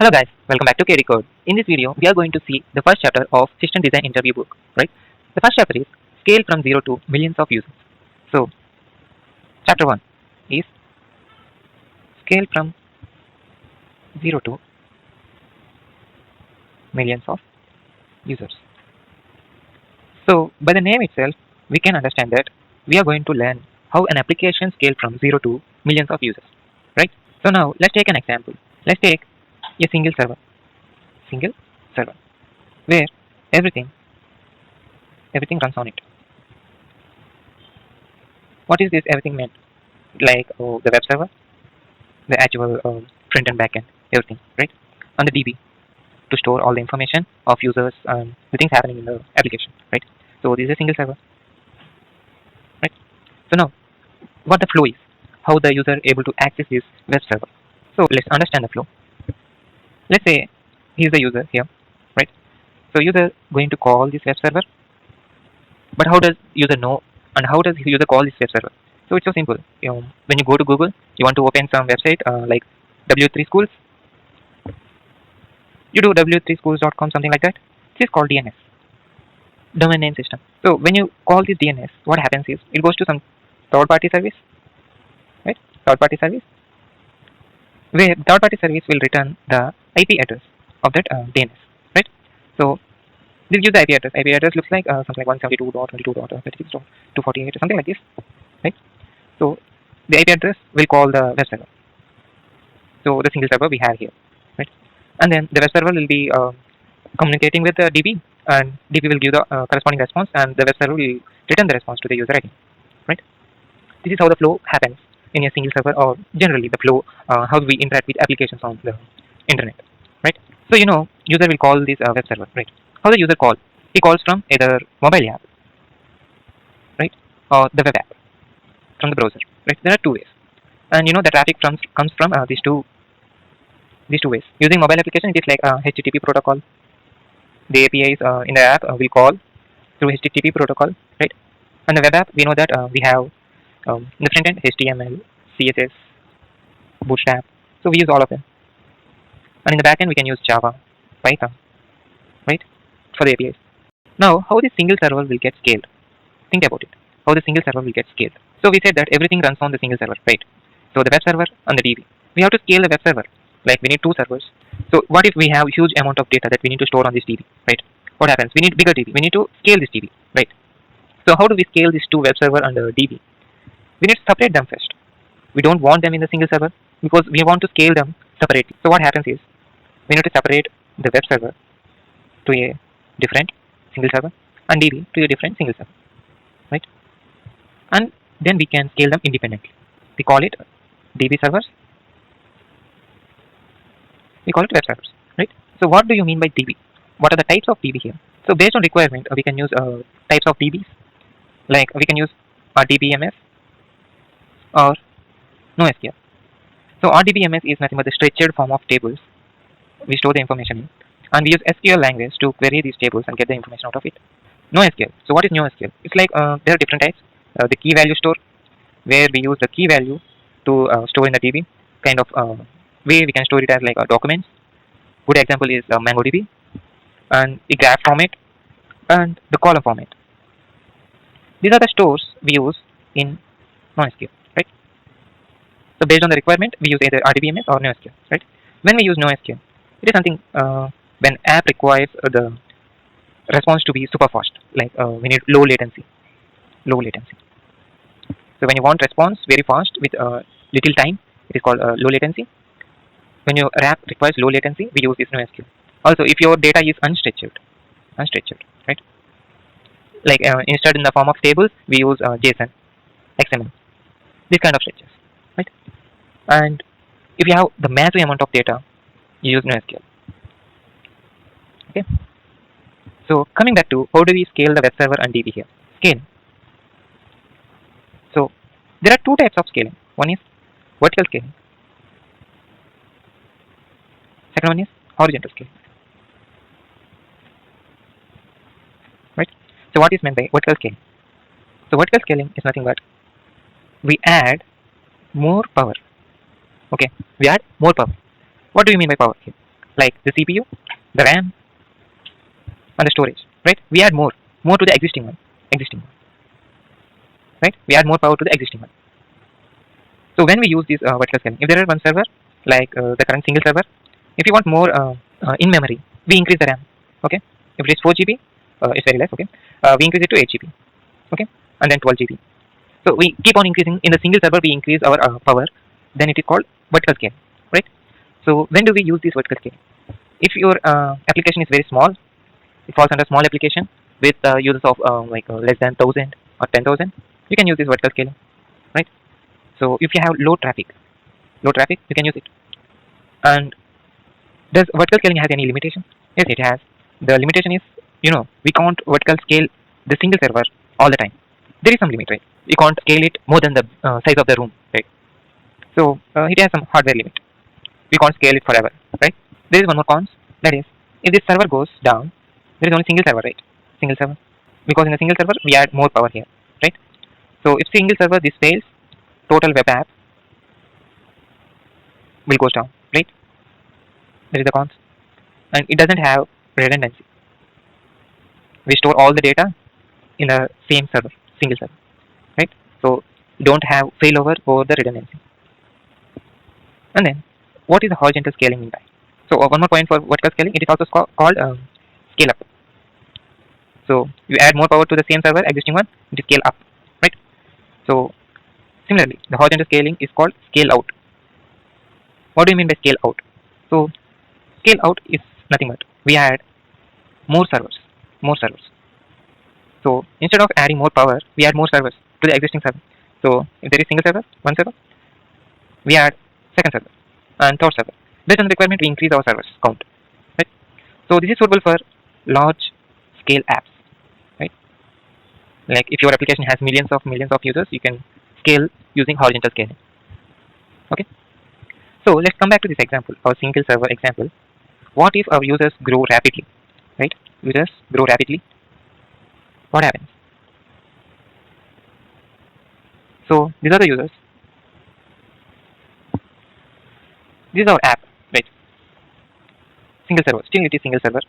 Hello guys, welcome back to KD Code. In this video, we are going to see the first chapter of System Design Interview book, right? The first chapter is Scale from 0 to Millions of Users. So, chapter 1 is Scale from 0 to Millions of Users. So, by the name itself, we can understand that we are going to learn how an application scales from 0 to millions of users, right? So now, let's take an example. Let's take a single server, where everything runs on it. What is this everything meant? Like the web server, the actual front and back end, everything, right? On the DB to store all the information of users and the things happening in the application, right? So this is a single server, right? So now, what the flow is, how the user able to access this web server. So let's understand the flow. Let's say he's the user here, right? So user going to call this web server, but how does user know and how does user call this web server? So it's so simple. When you go to Google, you want to open some website like W3 schools. You do w3schools.com, something like that. This is called DNS, domain name system. So when you call this DNS, what happens is it goes to some third-party service, right? Third-party service, where third-party service will return the IP address of that DNS, right? So this gives the IP address. IP address looks like something like 172.22.36.248, something like this, right? So the IP address will call the web server. So the single server we have here, right? And then the web server will be communicating with the DB, and DB will give the corresponding response, and the web server will return the response to the user again, right? This is how the flow happens in a single server, or generally the flow how we interact with applications on the internet, right? So user will call this web server, right? How the user call? He calls from either mobile app, right, or the web app from the browser, right? There are two ways, and the traffic comes from these two ways. Using mobile application, it is like HTTP protocol. The APIs in the app will call through HTTP protocol, right? And the web app, we know that we have in the front end HTML, CSS, Bootstrap. So we use all of them. And in the back end, we can use Java, Python, right, for the APIs. Now, how this single server will get scaled? Think about it. How the single server will get scaled. So we said that everything runs on the single server, right? So the web server and the DB. We have to scale the web server. Like we need two servers. So what if we have huge amount of data that we need to store on this DB, right? What happens? We need bigger DB. We need to scale this DB, right? So how do we scale these two web server and the DB? We need to separate them first. We don't want them in the single server because we want to scale them separately. So what happens is we need to separate the web server to a different single server and DB to a different single server, right? And then we can scale them independently. We call it DB servers. We call it web servers, right? So what do you mean by DB? What are the types of DB here? So based on requirement, we can use types of DBs. Like we can use RDBMS or NoSQL. So RDBMS is nothing but the structured form of tables. We store the information in, and we use SQL language to query these tables and get the information out of it. NoSQL. So what is NoSQL? It's like there are different types. The key value store, where we use the key value to store in the DB, kind of way we can store it as like documents. Good example is MongoDB, and the graph format and the column format. These are the stores we use in NoSQL, right? So based on the requirement, we use either RDBMS or NoSQL, right? When we use NoSQL, it is something when app requires the response to be super fast, like we need low latency. So when you want response very fast with little time, it is called low latency. When your app requires low latency, we use this NoSQL. Also, if your data is unstructured, right? Like instead in the form of tables, we use JSON, XML, this kind of structures, right? And if you have the massive amount of data, you use NoSQL. Okay. So coming back to how do we scale the web server and DB here? Scale. So there are two types of scaling. One is vertical scaling. Second one is horizontal scaling. Right? So what is meant by vertical scaling? So vertical scaling is nothing but we add more power. Okay, we add more power. What do you mean by power here? like the CPU, the RAM, and the storage, right? We add more to the existing one, right? We add more power to the existing one. So when we use this vertical scaling, if there is one server like the current single server, if you want more in memory, we increase the RAM. Okay, if it is 4 GB, it's very less. Okay, we increase it to 8 GB. Okay, and then 12 GB. So we keep on increasing in the single server. We increase our power. Then it is called vertical scale, right? So when do we use this vertical scale? If your application is very small, it falls under small application with users of less than 1,000 or 10,000. You can use this vertical scaling, right? So if you have low traffic, you can use it. And does vertical scaling have any limitation? Yes, it has. The limitation is, we can't vertical scale the single server all the time. There is some limit, right? You can't scale it more than the size of the room, right? So it has some hardware limit. We can't scale it forever, right? There is one more cons. That is, if this server goes down, there is only single server, right? Single server. Because in a single server, we add more power here, right? So if single server this fails, total web app will go down, right? That is the cons. And it doesn't have redundancy. We store all the data in the same server, single server, right? So don't have failover or the redundancy. And then, what is the horizontal scaling mean by? So one more point for vertical scaling, it is also called scale up. So you add more power to the same server, existing one, it is scale up, right? So similarly, the horizontal scaling is called scale out. What do you mean by scale out? So scale out is nothing but we add more servers. So instead of adding more power, we add more servers to the existing server. So if there is single server, one server, we add second server and third server. Based on the requirement, we increase our servers count, right? So this is suitable for large scale apps, right? Like if your application has millions of users, you can scale using horizontal scaling. Okay. So let's come back to this example, our single server example. What if our users grow rapidly, right? Users grow rapidly. What happens? So these are the users. This is our app, right? Single server. Still it is single server.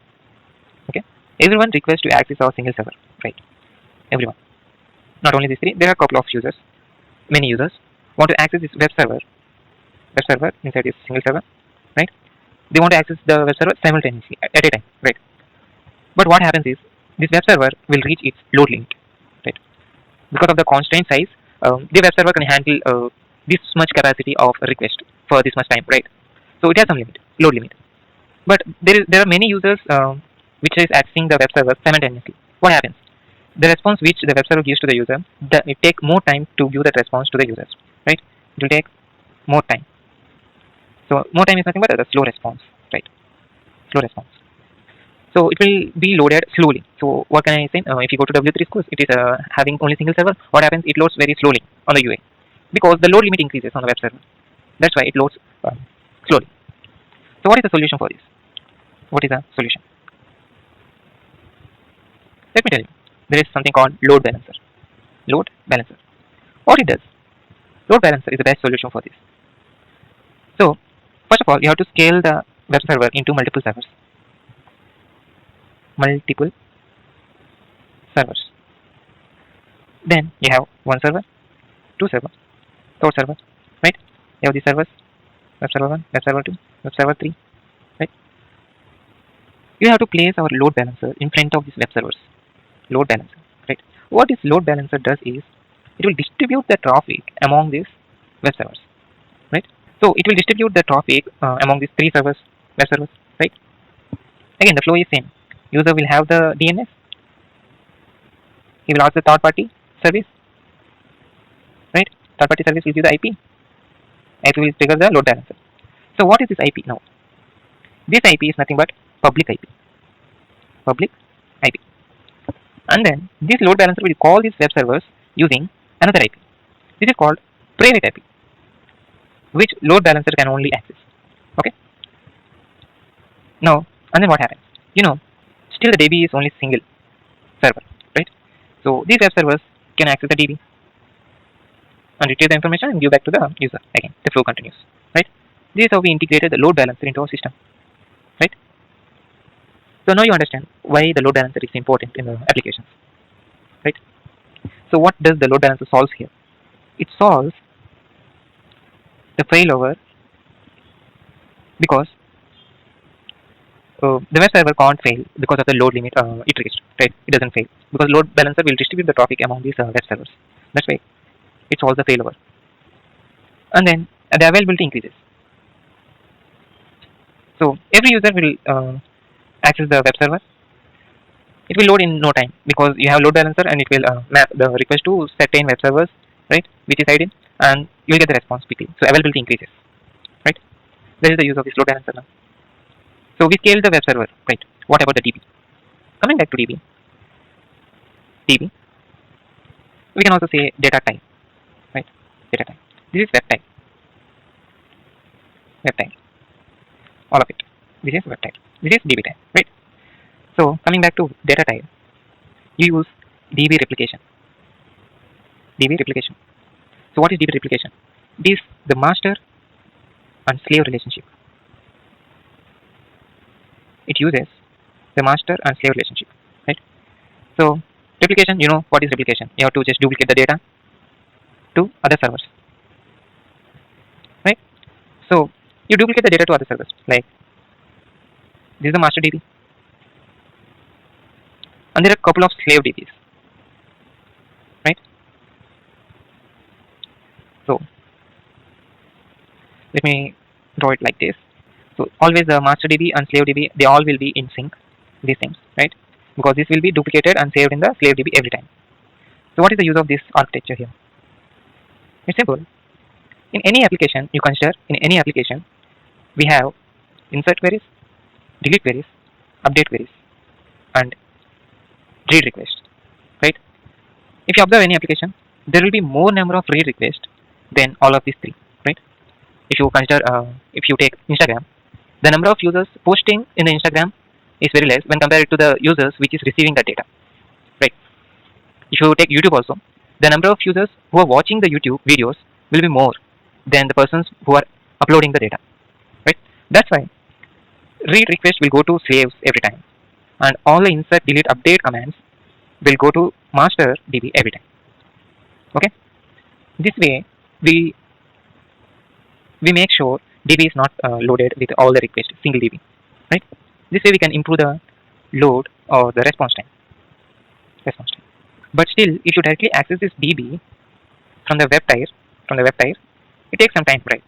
Okay. Everyone requests to access our single server, right? Everyone. Not only these three, there are a couple of users. Many users want to access this web server inside this single server, right? They want to access the web server simultaneously at a time, right? But what happens is this web server will reach its load limit, right? Because of the constraint size, the web server can handle this much capacity of request for this much time, right? So it has some limit, load limit. But there are many users which is accessing the web server simultaneously. What happens? The response which the web server gives to the user, it takes more time to give that response to the users, right? It will take more time. So more time is nothing but a slow response, right? Slow response. So it will be loaded slowly. So what can I say? If you go to W3 schools, it is having only single server. What happens? It loads very slowly on the UA because the load limit increases on the web server. That's why it loads slowly. So what is the solution for this? What is the solution? Let me tell you. There is something called load balancer. Load balancer. What it does? Load balancer is the best solution for this. So first of all, you have to scale the web server into multiple servers. Then you have one server, two servers, third server, right? You have these servers, web server 1, web server 2, web server 3, right? You have to place our load balancer in front of these web servers. Load balancer, right? What this load balancer does is it will distribute the traffic among these web servers, right? So it will distribute the traffic among these three servers, web servers, right? Again, the flow is same. User will have the DNS. He will ask the third party service, right? Third party service will give the IP. IP will trigger the load balancer. So what is this IP now? This IP is nothing but public IP. Public IP. And then this load balancer will call these web servers using another IP. This is called private IP, which load balancer can only access. Okay. Now, and then what happens? Still the DB is only single server, right? So these web servers can access the DB and retrieve the information and give back to the user. Again, the flow continues, right? This is how we integrated the load balancer into our system. right? So now you understand why the load balancer is important in the applications, right? So what does the load balancer solve here? It solves the failover because the web server can't fail because of the load limit it reached, right? It doesn't fail because load balancer will distribute the traffic among these web servers. That's why it solves the failover. And then the availability increases. So every user will access the web server. It will load in no time because you have load balancer and it will map the request to certain web servers, right? Which is ideal, and you will get the response quickly. So availability increases, right? That is the use of this load balancer now. So we scale the web server, right? What about the DB? Coming back to DB, we can also say data type, right? Data type. This is web type, all of it. This is web type. This is DB type, right? So coming back to data type, you use DB replication. DB replication. So what is DB replication? It is the master and slave relationship. It uses the master and slave relationship, right? So replication, you know what is replication? You have to just duplicate the data to other servers, right? So you duplicate the data to other servers. Like this is the master DB, and there are a couple of slave DBs, right? So let me draw it like this. So always the master DB and slave DB, they all will be in sync, these things, right? Because this will be duplicated and saved in the slave DB every time. So what is the use of this architecture here? It's simple. In any application you consider, in any application, we have insert queries, delete queries, update queries, and read requests, right? If you observe any application, there will be more number of read requests than all of these three, right? If you consider, if you take Instagram, the number of users posting in the Instagram is very less when compared to the users which is receiving the data, right? If you take YouTube also, the number of users who are watching the YouTube videos will be more than the persons who are uploading the data, right? That's why read request will go to slaves every time, and all the insert, delete, update commands will go to master DB every time. Okay, this way we make sure DB is not loaded with all the requests, single DB, right? This way we can improve the load or the response time. But still, if you directly access this DB from the web tier, it takes some time, right?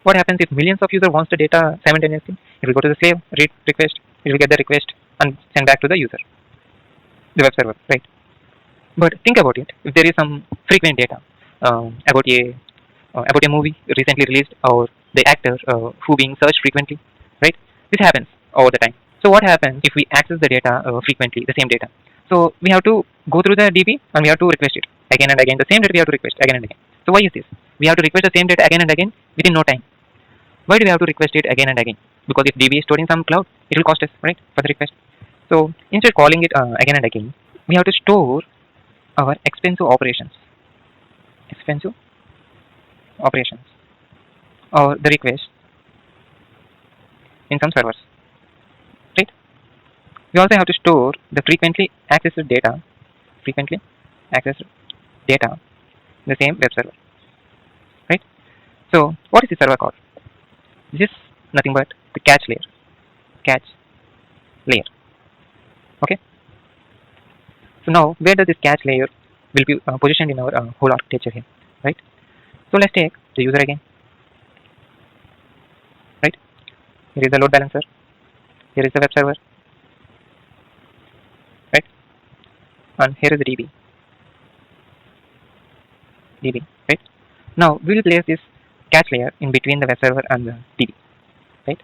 What happens if millions of users wants the data simultaneously? It will go to the slave, read request, it will get the request and send back to the user, the web server, right? But think about it. If there is some frequent data about a movie recently released or the actor who being searched frequently, right? This happens over the time. So what happens if we access the data frequently, the same data? So we have to go through the DB and we have to request it again and again. The same data we have to request again and again. So why is this? We have to request the same data again and again within no time. Why do we have to request it again and again? Because if DB is stored in some cloud, it will cost us, right, for the request. So instead of calling it again and again, we have to store our expensive operations or the request in some servers, right? We also have to store the frequently accessed data in the same web server, right? So what is the server called? This is nothing but the cache layer. Okay. So now where does this cache layer will be positioned in our whole architecture here, right? So let's take the user again, right? Here is the load balancer, here is the web server, right? And here is the DB, right? Now we will place this cache layer in between the web server and the DB, right?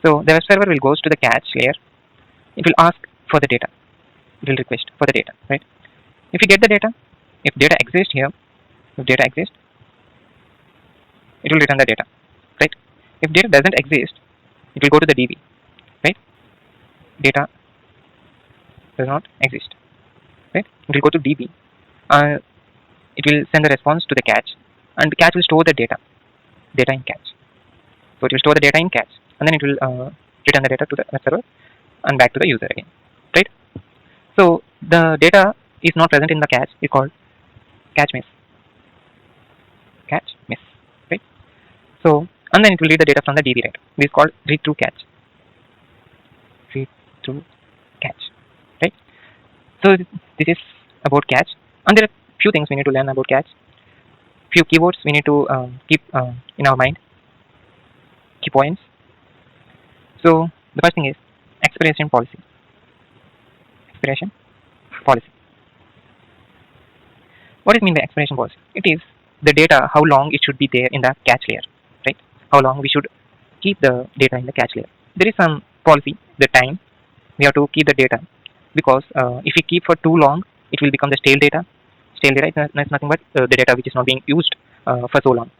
So the web server will goes to the cache layer. It will ask for the data. It will request for the data, right? If you get the data, if data exists here, it will return the data, right? If data doesn't exist, it will go to the DB, right? Data does not exist, right? It will go to DB. It will send the response to the cache, and the cache will store the data in cache. So it will store the data in cache, and then it will return the data to the web server and back to the user again, right? So the data is not present in the cache is called cache miss, right? So and then it will read the data from the DB, right? This is called read through cache, right? So this is about cache, and there are few things we need to learn about cache. Few keywords we need to keep in our mind, key points. So the first thing is expiration policy. Expiration policy. What is mean by expiration policy? It is the data, how long it should be there in the cache layer, right? How long we should keep the data in the cache layer. There is some policy, the time we have to keep the data, because if we keep for too long, it will become the stale data. Stale data is nothing but the data which is not being used for so long.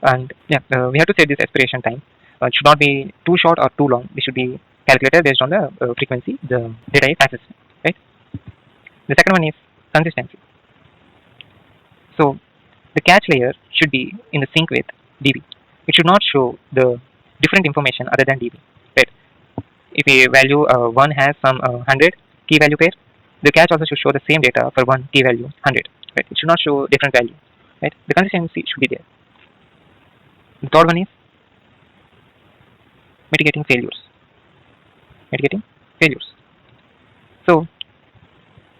And yeah, we have to set this expiration time. It should not be too short or too long. It should be calculated based on the frequency the data is accessed, right? The second one is consistency. So the cache layer should be in the sync with DB. It should not show the different information other than DB, right? If a value 1 has some 100 key value pair, the cache also should show the same data for one key value 100, right? It should not show different value, right? The consistency should be there. The third one is mitigating failures. So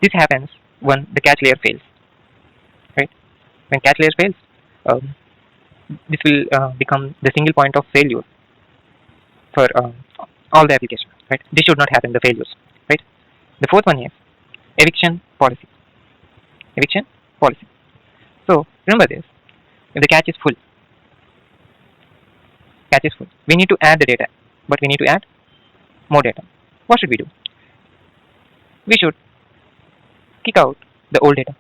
this happens when the cache layer fails, right? When cache layer fails, this will become the single point of failure for all the applications, right? This should not happen, the failures, right? The fourth one is eviction policy. So remember this: if the cache is full, we need to add the data, but we need to add more data. What should we do? We should kick out the old data,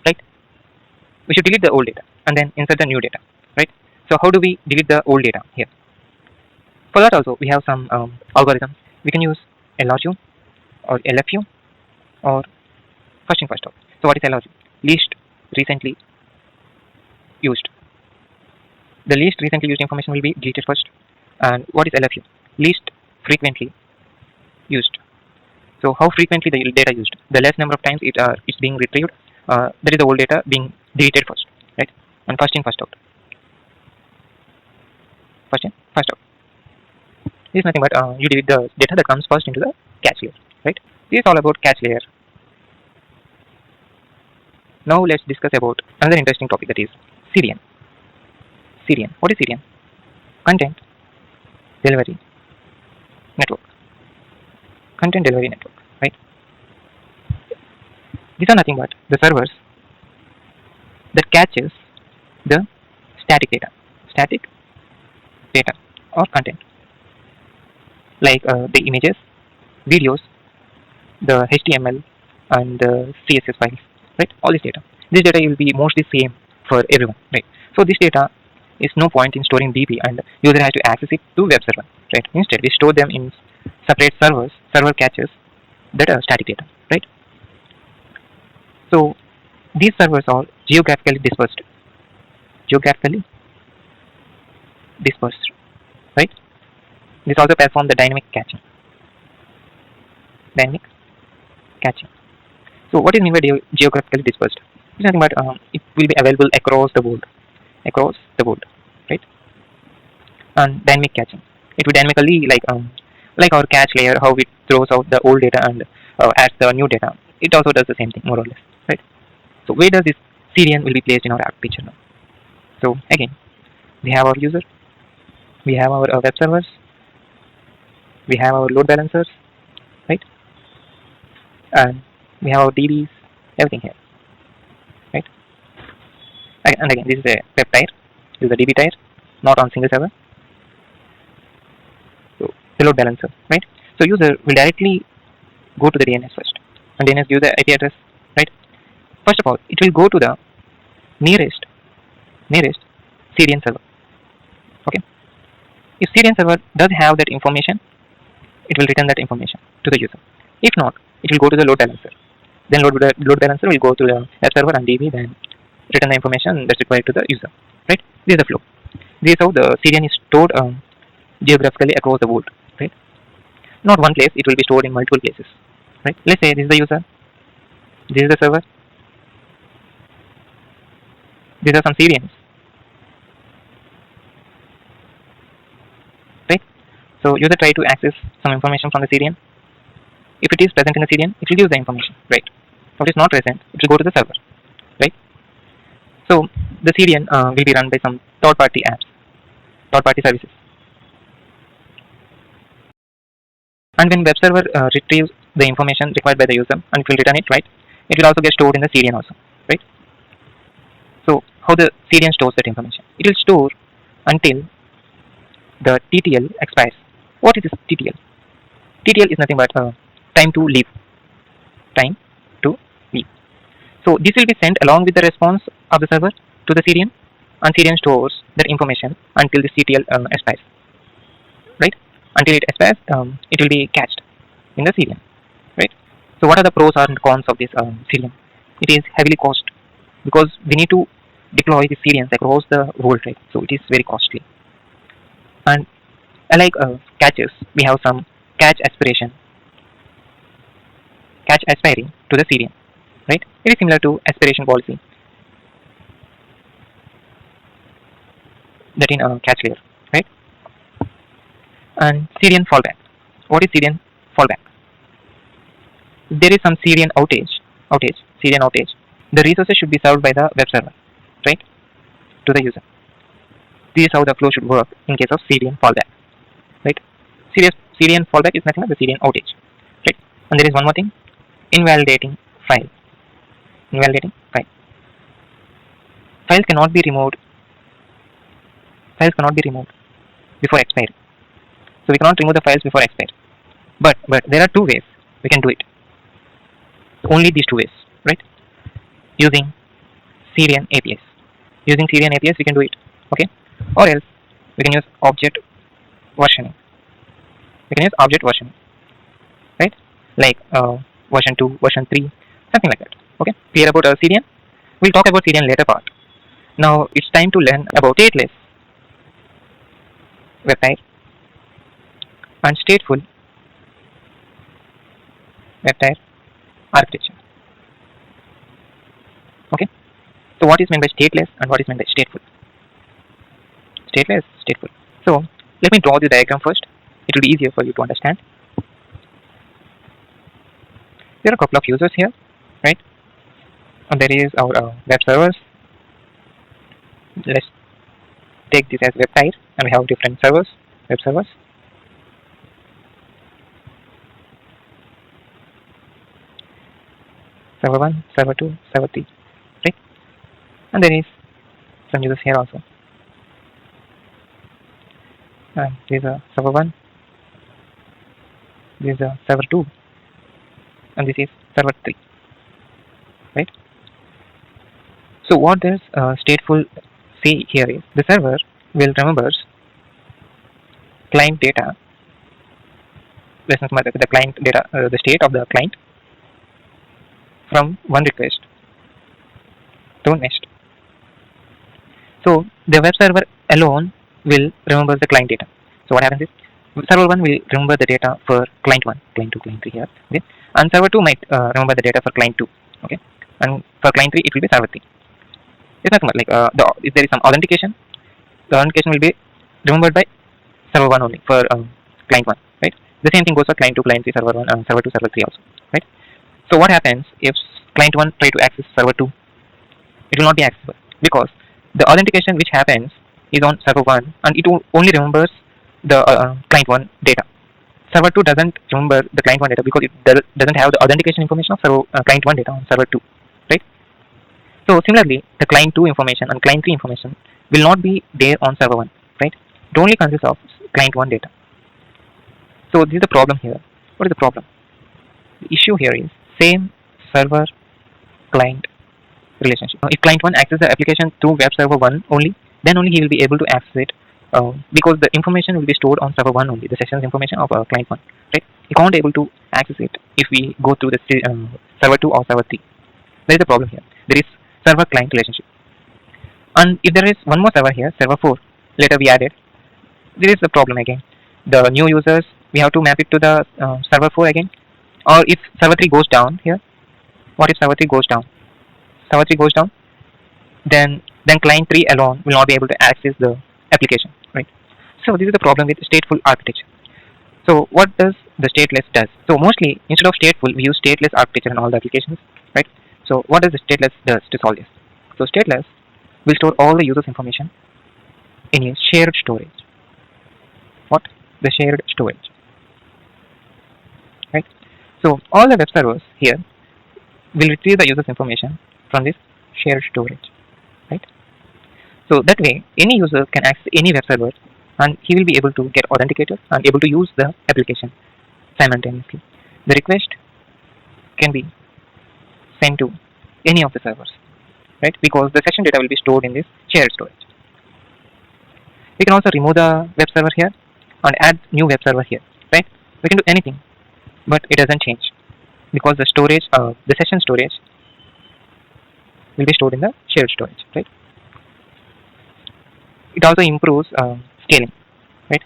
right? We should delete the old data and then insert the new data, right? So how do we delete the old data here? For that also we have some algorithms. We can use LRU or LFU or first in first out. So what is LRU? Least recently used. The least recently used information will be deleted first. And what is LFU? Least frequently used. So how frequently the data used? The less number of times it's being retrieved, that is the old data being deleted first, right? And first in first out. This is nothing but you delete the data that comes first into the cache layer, right? This is all about cache layer. Now let's discuss about another interesting topic, that is CDN. What is CDN? Content Delivery Network. Right? These are nothing but the servers that catches the static data or content, like the images, videos, the HTML and the CSS files, right? All this data. This data will be mostly same for everyone, right? So this data is no point in storing DB and user has to access it to web server, right? Instead, we store them in separate server caches that are static data, right? So these servers are geographically dispersed, right? This also perform the dynamic caching. So what is meant by geographically dispersed? It's nothing but it will be available across the board, right? And dynamic caching, it will dynamically, like our cache layer, how it throws out the old data and adds the new data. It also does the same thing, more or less, right? So where does this CDN will be placed in our app picture now? So again, we have our user, we have our web servers, we have our load balancers, right? And we have our DBs, everything here, right? And again, this is a web tier, this is a DB tier, not on single server. So the load balancer, right? So user will directly go to the DNS first, and DNS gives the IP address, right? First of all, it will go to the nearest CDN server. Okay. If CDN server does have that information, it will return that information to the user. If not, it will go to the load balancer. Then load balancer will go to the web server and DB, then return the information that's required to the user, right? This is the flow. This is how the CDN is stored geographically across the world, right? not one place, it will be stored in multiple places, right? Let's say this is the user, this is the server, these are some CDNs, right? So user try to access some information from the CDN. If it is present in the CDN, it will use the information, right? If it is not present, it will go to the server, right? So the CDN will be run by some third-party apps, third-party services. And when web server retrieves the information required by the user and it will return it, right? It will also get stored in the CDN also, right? So how the CDN stores that information? It will store until the TTL expires. What is this TTL? TTL is nothing but time to leave. Time to leave. So this will be sent along with the response of the server to the CDN, and CDN stores that information until the TTL expires, right? Until it expires, it will be cached in the CDN, right? So what are the pros and cons of this CDN? It is heavily cost because we need to deploy the CDNs across the world, right? So it is very costly. And unlike caches, we have some cache aspiration, cache aspiring to the CDN, right? It is similar to aspiration policy that in a cache layer, right? And CDN fallback. What is CDN fallback? If there is some CDN CDN outage, the resources should be served by the web server, right, to the user. This is how the flow should work in case of CDN fallback, right? CDN fallback is nothing but the CDN outage, right? And there is one more thing, invalidating file. Invalidating file. Files cannot be removed. Files cannot be removed before expiry. So we cannot remove the files before expiry. But there are two ways we can do it. Only these two ways, right? Using CDN APIs. Using CDN APIs we can do it, okay? Or else we can use object versioning. We can use object versioning, right? Like version 2, version 3, something like that. Okay, clear about CDN? We'll talk about CDN later part. Now it's time to learn about stateless web type and stateful web type architecture. Okay, so what is meant by stateless and what is meant by stateful? Stateless, stateful. So let me draw the diagram first. It will be easier for you to understand. There are a couple of users here, right? And there is our web servers. Let's take this as web side, and we have different servers, web servers. Server 1, server 2, server 3, right? And there is some users here also. And this is a server 1, this is a server 2, and this is server 3, right? So what this stateful say here is the server will remember client data, the client data, the state of the client from one request to next. So the web server alone will remember the client data. So what happens is server 1 will remember the data for client 1, client 2, client 3 here, okay? And server 2 might remember the data for client 2, okay? And for client 3 it will be server 3. It's nothing but like if there is some authentication, the authentication will be remembered by server 1 only for client 1, right? The same thing goes for client 2, client 3, server 1, and server 2, server 3 also, right? So what happens if client 1 try to access server 2? It will not be accessible because the authentication which happens is on server 1 and it only remembers the client 1 data. Server 2 doesn't remember the client 1 data because it doesn't have the authentication information of server, client 1 data on server 2, right? So similarly, the client 2 information and client 3 information will not be there on server 1, right? It only consists of client 1 data. So this is the problem here. What is the problem? The issue here is same server client relationship. If client 1 accesses the application through web server 1 only, then only he will be able to access it because the information will be stored on server 1 only, the sessions information of client 1, right? He can't able to access it if we go through the server 2 or server 3. There is a problem here. There is server client relationship. And if there is one more server here, server 4, later we added, there is a problem again. The new users we have to map it to the server 4 again. Or if server 3 goes down here, what if server 3 goes down? Server 3 goes down, then client 3 alone will not be able to access the application, right? So this is the problem with stateful architecture. So what does the stateless does? So mostly instead of stateful, we use stateless architecture in all the applications, right? So what does the stateless does to solve this? So stateless will store all the user's information in a shared storage. What? The shared storage, right? So all the web servers here will retrieve the user's information from this shared storage, right? So that way, any user can access any web server and he will be able to get authenticated and able to use the application simultaneously. The request can be sent to any of the servers, right? Because the session data will be stored in this shared storage. We can also remove the web server here and add new web server here, right? We can do anything, but it doesn't change because the storage, the session storage will be stored in the shared storage, right? It also improves scaling, right?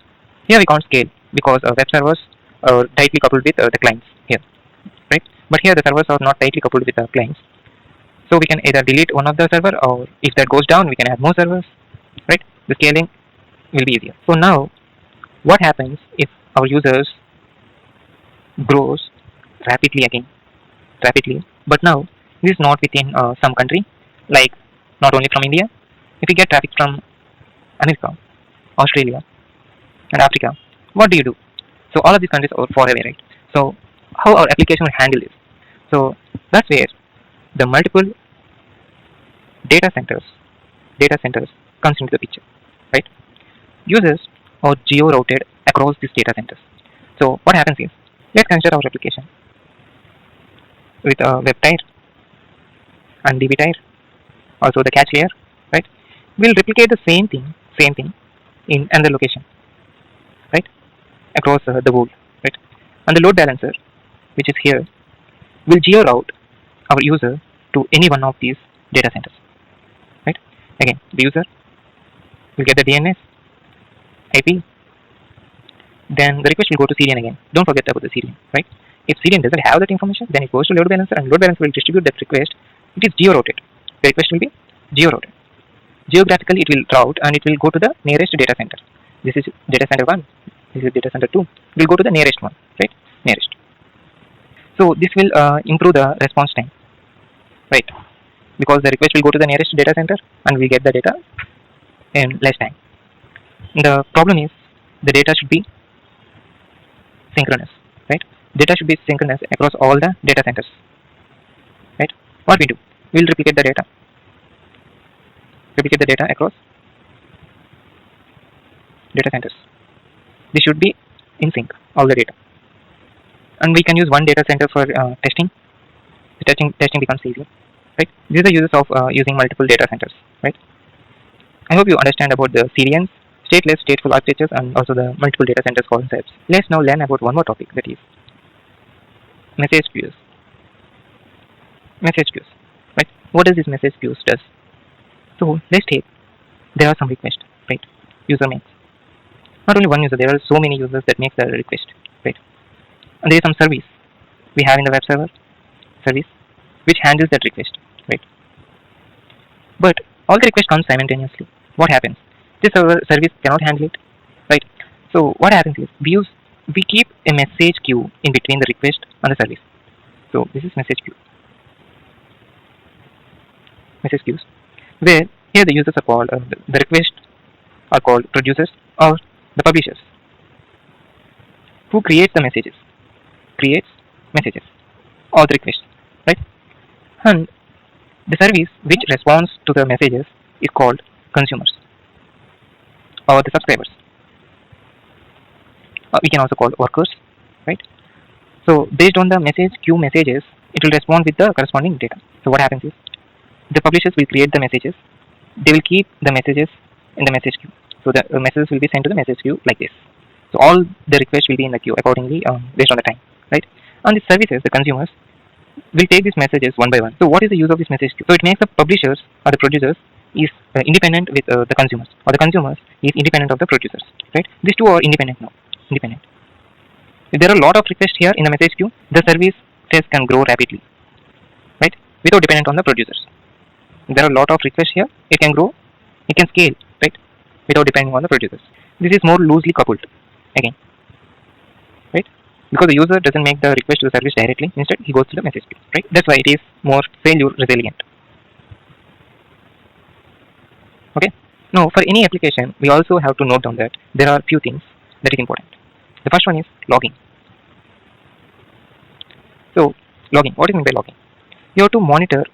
Here we can't scale because web servers are tightly coupled with the clients here, right? But here the servers are not tightly coupled with the clients. So we can either delete one of the server, or if that goes down, we can add more servers, right? The scaling will be easier. So now, what happens if our users grows rapidly, but now this is not within some country, like not only from India. If we get traffic from America, Australia, and Africa, what do you do? So all of these countries are far away, right? So how our application will handle this? So that's where the multiple data centers comes into the picture, right? Users are geo-routed across these data centers. So what happens is, let's consider our application with a web tier and DB tier, also the cache layer, right? We'll replicate the same thing in another location, right? Across the world, right? And the load balancer, which is here, will geo-route our user to any one of these data centers, right? Again, the user will get the DNS, IP, then the request will go to CDN again. Don't forget about the CDN, right? If CDN doesn't have that information, then it goes to load balancer, and load balancer will distribute that request. It is geo-routed. The request will be geo-routed. Geographically, it will route and it will go to the nearest data center. This is data center 1. This is data center 2. It will go to the nearest one, right? Nearest. So this will improve the response time, right? Because the request will go to the nearest data center and we get the data in less time. The problem is the data should be synchronous, right? Data should be synchronous across all the data centers, right? What we do, we'll replicate the data across data centers. This should be in sync, all the data. And we can use one data center for testing. The testing becomes easier, right? These are the uses of using multiple data centers, right? I hope you understand about the CDNs, stateless, stateful architectures, and also the multiple data centers concepts. Let's now learn about one more topic, that is message queues. Message queues, right? What does this message queues does? So let's take, there are some requests, right? User makes. Not only one user, there are so many users that make the request, right? And there is some service we have in the web server, service, which handles that request, right? But all the requests come simultaneously. What happens? This service cannot handle it, right? So what happens is we keep a message queue in between the request and the service. So this is message queue. Message queues, where here the users are called, the requests are called producers or the publishers. Who creates the messages? Creates messages, all the requests, right? And the service which responds to the messages is called consumers or the subscribers. We can also call workers, right? So based on the message queue messages, it will respond with the corresponding data. So what happens is, the publishers will create the messages. They will keep the messages in the message queue. So the messages will be sent to the message queue like this. So all the requests will be in the queue accordingly based on the time, right? And the services, the consumers, will take these messages one by one. So what is the use of this message queue? So it makes the publishers or the producers is independent with the consumers, or the consumers is independent of the producers, right? These two are independent now. Independent. If there are a lot of requests here in the message queue, the service test can grow rapidly, right? Without dependent on the producers. If there are a lot of requests here, it can grow, it can scale, right? Without depending on the producers. This is more loosely coupled again, right? Because the user doesn't make the request to the service directly, instead he goes to the message queue, right? That's why it is more failure resilient. Okay. Now for any application, we also have to note down that there are few things that is important. The first one is logging. So logging, what is meant by logging? You have to monitor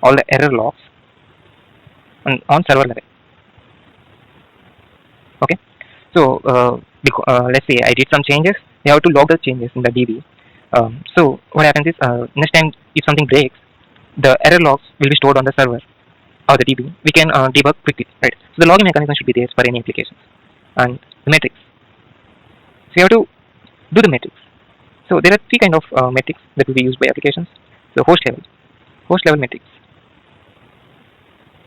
all the error logs on server level. Okay. So let's say I did some changes, you have to log the changes in the DB. So what happens is next time if something breaks, the error logs will be stored on the server or the DB. We can debug quickly, right? So the logging mechanism should be there for any applications. And the metrics. So you have to do the metrics. So there are three kind of metrics that will be used by applications. So host level metrics,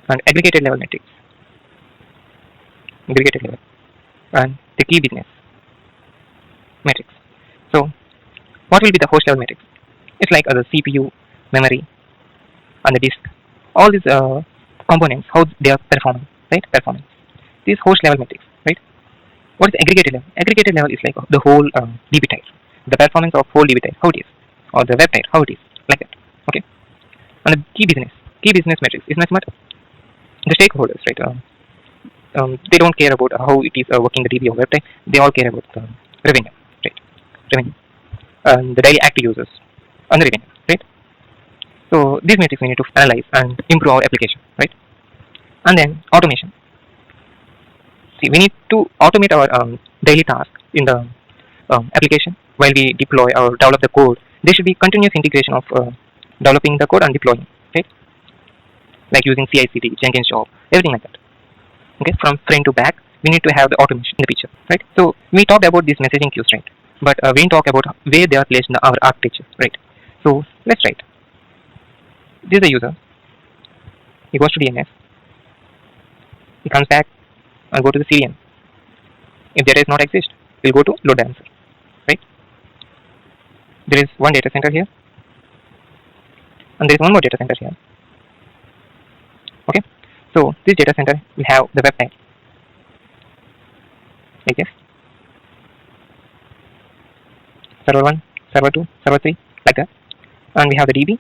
and aggregated level metrics, and the key business metrics. So what will be the host level metrics? It's like the CPU, memory, and the disk. All these components, how they are performing, right? Performance. These host level metrics, right? What is aggregated level? Aggregated level is like the whole DB type, the performance of whole DB type, how it is, or the web type, how it is, like that. Okay. And the key business metrics is nothing but the stakeholders, right? They don't care about how it is working the DB or web type. They all care about the revenue, right? Revenue, and the daily active users, and the revenue, right? So these metrics we need to analyze and improve our application, right? And then automation. See, we need to automate our daily task in the application while we deploy or develop the code. There should be continuous integration of developing the code and deploying, right? Like using CI/CD, Jenkins job, everything like that. Okay, from front to back, we need to have the automation in the picture, right? So we talked about these messaging queues, right? But we didn't talk about where they are placed in our architecture, right? So let's write. This is the user. He goes to DNS. He comes back and go to the CDN. If data is not exist, we'll go to load balancer, right? There is one data center here, and there is one more data center here. Okay, so this data center will have the web type like this: server 1, server 2, server 3, like that. And we have the DB.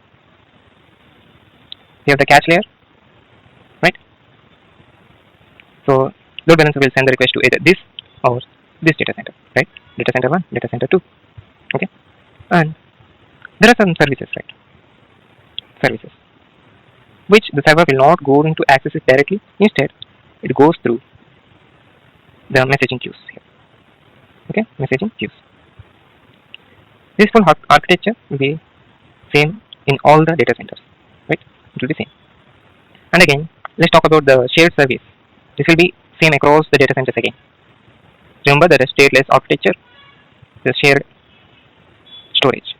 We have the cache layer, right? So load balancer will send the request to either this or this data center, right? Data center 1, data center 2. Okay, and there are some services, right? Services which the server will not go into access it directly. Instead, it goes through the messaging queues here. Okay, messaging queues. This full architecture will be same in all the data centers, right? It will be same. And again, let's talk about the shared service. This will be same across the data centers again. Remember that the stateless architecture, the shared storage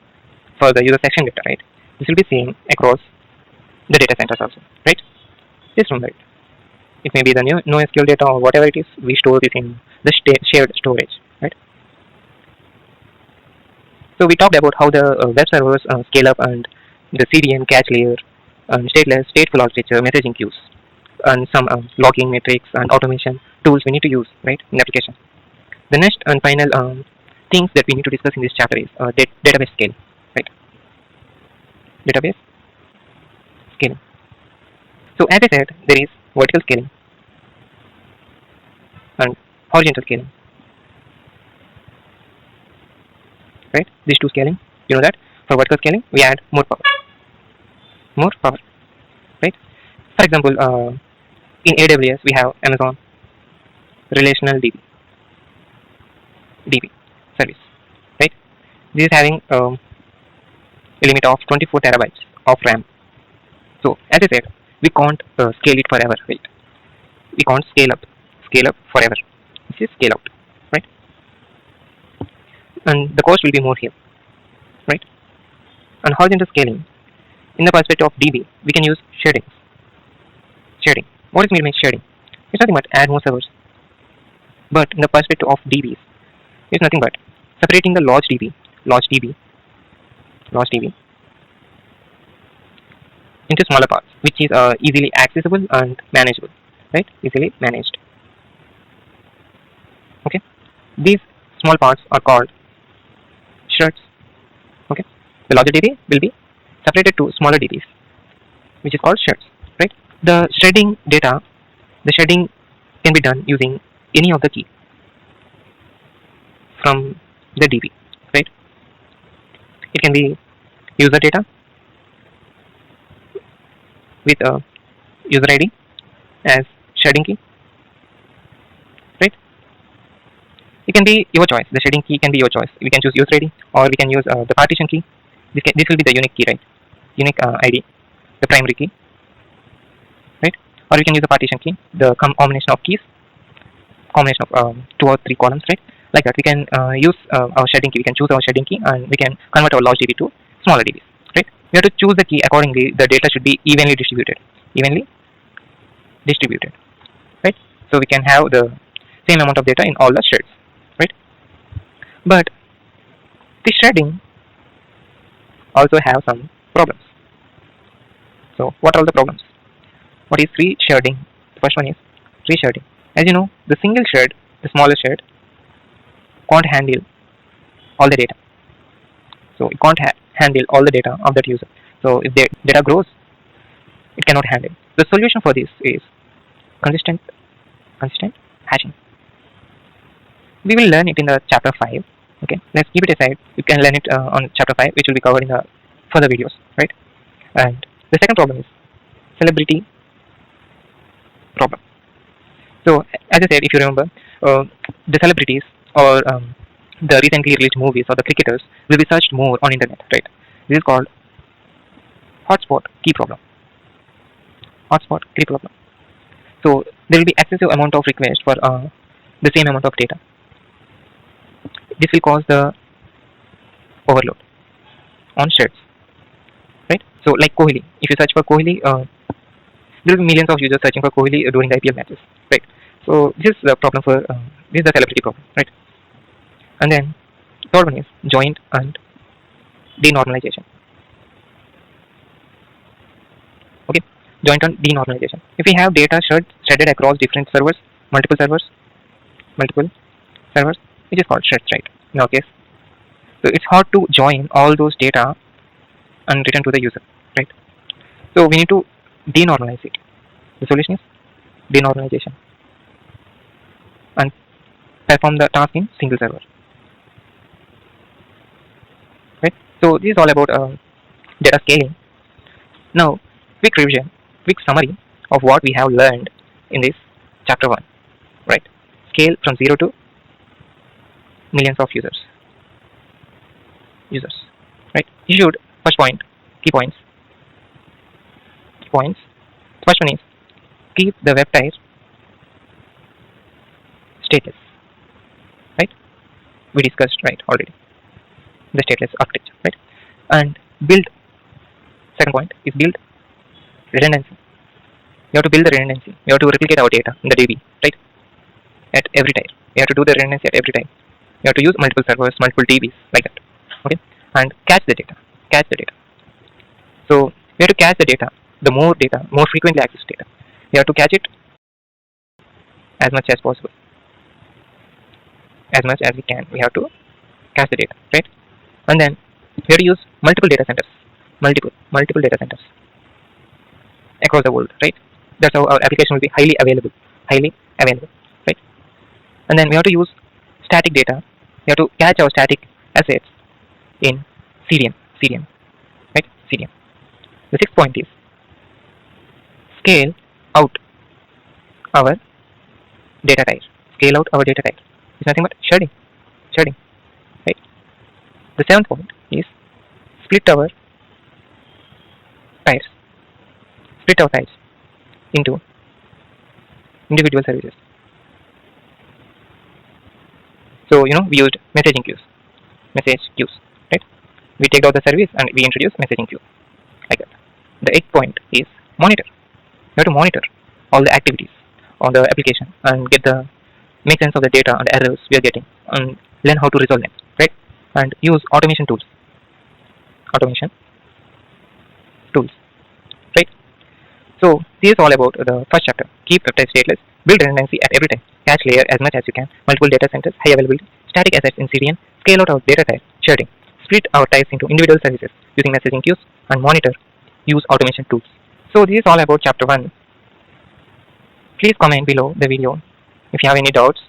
for the user section data, right? This will be same across the data centers also, right? Just remember it. It may be the new NoSQL data or whatever it is, we store this in the shared storage, right? So we talked about how the web servers scale up, and the CDN, cache layer, stateless, stateful architecture, messaging queues, and some logging metrics and automation tools we need to use, right, in application. The next and final things that we need to discuss in this chapter is database scaling, right? Database scaling. So as I said, there is vertical scaling and horizontal scaling, right? These two scaling, you know that for vertical scaling we add more power, right? For example, in AWS we have Amazon relational DB service, right? This is having a limit of 24 terabytes of RAM. So as I said, we can't scale it forever, right? We can't scale up forever. This is scale out, right? And the cost will be more here, right? And horizontal scaling, in the perspective of DB, we can use sharding. What is meant by sharding? It's nothing but add more servers. But in the perspective of DBs, is nothing but separating the large DB, large DB into smaller parts, which is easily accessible and manageable, right? Easily managed. Okay, these small parts are called shreds. Okay, the larger DB will be separated to smaller DBs, which is called shreds, right? The shredding data, the shredding can be done using any of the key from the DB, right? It can be user data with a user ID as shredding key, right? It can be your choice. The shredding key can be your choice. We can choose user ID, or we can use the partition key. This will be the unique key, right? Unique ID, the primary key, right? Or we can use the partition key, the combination of keys, combination of 2 or 3 columns, right? Like that, we can use our shredding key. We can choose our shredding key, and we can convert our large DB to smaller DBs, right? We have to choose the key accordingly. The data should be evenly distributed, right? So we can have the same amount of data in all the shreds, right? But the shredding also have some problems. So what are the problems? What is free shredding? The first one is free shredding. As you know, the single shred, the smaller shred, can't handle all the data. So it can't handle all the data of that user. So if the data grows, it cannot handle. The solution for this is consistent hashing. We will learn it in the chapter 5. Okay, let's keep it aside. You can learn it on chapter 5, which will be covered in the further videos, right? And the second problem is celebrity problem. So as I said, if you remember, the celebrities or the recently released movies or the cricketers will be searched more on internet, right? This is called hotspot key problem. Hotspot key problem. So there will be excessive amount of requests for the same amount of data. This will cause the overload on shreds, right? So like Kohli, if you search for Kohli, there will be millions of users searching for Kohli during the IPL matches, right? So this is the problem for this is the celebrity problem, right? And then third one is joint and denormalization. Okay, joint and denormalization. If we have data shredded across different servers, multiple servers, which is called shreds, right? In our case, so it's hard to join all those data and return to the user, right? So we need to denormalize it. The solution is denormalization and perform the task in single server, right? So this is all about data scaling. Now, quick revision, quick summary of what we have learned in this chapter 1, right? Scale from 0 to millions of users, right? You should, first point, key points. First one is keep the web type stateless, right? We discussed, right, already the stateless architecture, right? And build, second point is build redundancy. You have to build the redundancy. You have to replicate our data in the DB, right? At every time. You have to do the redundancy at every time. You have to use multiple servers, multiple DBs, like that. Okay? And catch the data. So you have to catch the data, the more frequently accessed data. You have to catch it as much as possible. As much as we can, we have to catch the data, right? And then we have to use multiple data centers. Multiple data centers across the world, right? That's how our application will be highly available, right? And then we have to use static data. We have to catch our static assets in CDM, right? CDM. The sixth point is scale out our data types. It's nothing but sharding, right? The seventh point is split our types into individual services. So we used message queues, right? We take out the service and we introduce messaging queue, like that. The eighth point is monitor. You have to monitor all the activities on the application and make sense of the data and errors we are getting, and learn how to resolve them, right? And use automation tools. Automation tools, right? So this is all about the first chapter. Keep peptide stateless, build redundancy at every time, cache layer as much as you can, multiple data centers, high availability, static assets in CDN, scale out our data type, sharding, split our types into individual services using messaging queues, and monitor, use automation tools. So this is all about chapter 1. Please comment below the video if you have any doubts.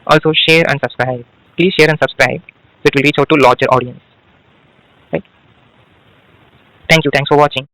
Also share and subscribe. Please share and subscribe so it will reach out to larger audience. Right? Thank you. Thanks for watching.